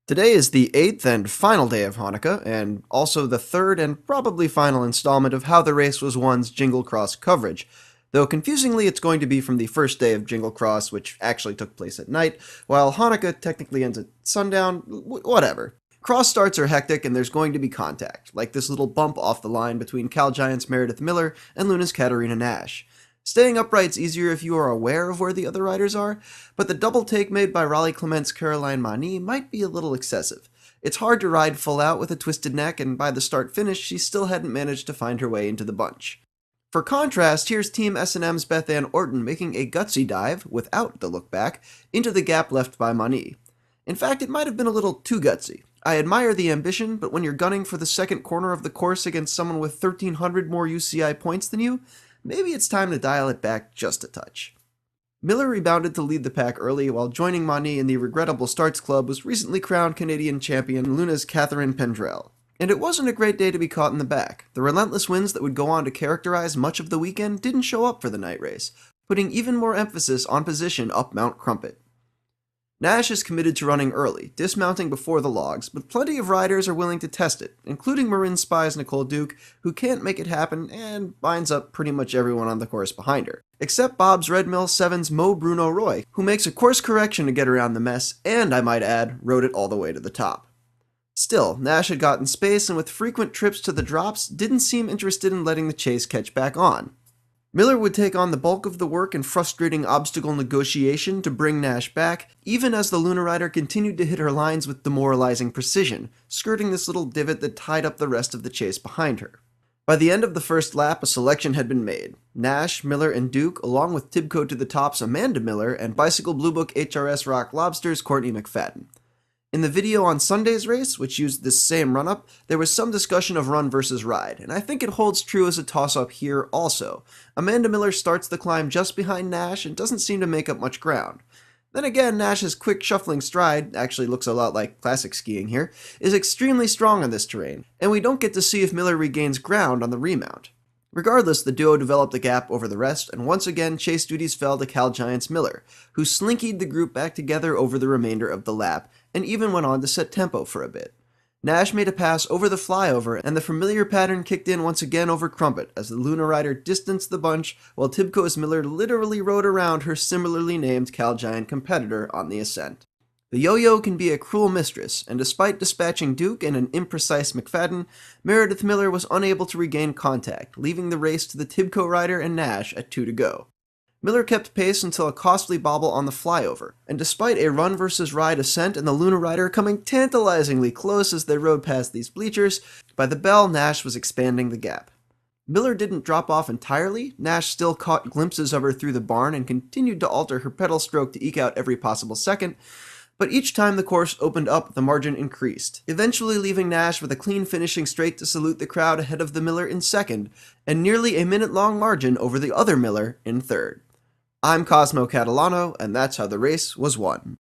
Today is the 8th and final day of Hanukkah, and also the third and probably final installment of How the Race Was Won's Jingle Cross coverage. Though confusingly, it's going to be from the first day of Jingle Cross, which actually took place at night, while Hanukkah technically ends at sundown, whatever. Cross starts are hectic, and there's going to be contact, like this little bump off the line between Cal Giant's Meredith Miller and Luna's Katarina Nash. Staying upright's easier if you are aware of where the other riders are, but the double take made by Raleigh Clement's Caroline Mani might be a little excessive. It's hard to ride full out with a twisted neck, and by the start-finish, she still hadn't managed to find her way into the bunch. For contrast, here's Team S&M's Beth Ann Orton making a gutsy dive, without the look back, into the gap left by Mani. In fact, it might have been a little too gutsy. I admire the ambition, but when you're gunning for the second corner of the course against someone with 1,300 more UCI points than you, maybe it's time to dial it back just a touch. Miller rebounded to lead the pack early, while joining Mani in the regrettable starts club was recently crowned Canadian champion Luna's Catherine Pendrell. And it wasn't a great day to be caught in the back. The relentless winds that would go on to characterize much of the weekend didn't show up for the night race, putting even more emphasis on position up Mount Crumpet. Nash is committed to running early, dismounting before the logs, but plenty of riders are willing to test it, including Marin Spy's Nicole Duke, who can't make it happen and binds up pretty much everyone on the course behind her. Except Bob's Red Mill 7's Mo Bruno Roy, who makes a course correction to get around the mess, and I might add, rode it all the way to the top. Still, Nash had gotten space and with frequent trips to the drops, didn't seem interested in letting the chase catch back on. Miller would take on the bulk of the work and frustrating obstacle negotiation to bring Nash back, even as the Luna Rider continued to hit her lines with demoralizing precision, skirting this little divot that tied up the rest of the chase behind her. By the end of the first lap, a selection had been made. Nash, Miller, and Duke, along with Tibco to the Top's Amanda Miller, and Bicycle Blue Book HRS Rock Lobster's Courtney McFadden. In the video on Sunday's race, which used this same run-up, there was some discussion of run versus ride, and I think it holds true as a toss-up here also. Amanda Miller starts the climb just behind Nash and doesn't seem to make up much ground. Then again, Nash's quick shuffling stride, actually looks a lot like classic skiing here, is extremely strong on this terrain, and we don't get to see if Miller regains ground on the remount. Regardless, the duo developed a gap over the rest, and once again chase duties fell to Cal Giant's Miller, who slinkied the group back together over the remainder of the lap, and even went on to set tempo for a bit. Nash made a pass over the flyover, and the familiar pattern kicked in once again over Crumpet as the Luna Rider distanced the bunch, while Tibco's Miller literally rode around her similarly named Cal Giant competitor on the ascent. The yo-yo can be a cruel mistress, and despite dispatching Duke and an imprecise McFadden, Meredith Miller was unable to regain contact, leaving the race to the Tibco rider and Nash at 2 to go. Miller kept pace until a costly bobble on the flyover, and despite a run versus ride ascent and the Luna Rider coming tantalizingly close as they rode past these bleachers, by the bell Nash was expanding the gap. Miller didn't drop off entirely. Nash still caught glimpses of her through the barn and continued to alter her pedal stroke to eke out every possible second, but each time the course opened up, the margin increased, eventually leaving Nash with a clean finishing straight to salute the crowd ahead of the Miller in second, and nearly a minute-long margin over the other Miller in third. I'm Cosmo Catalano, and that's how the race was won.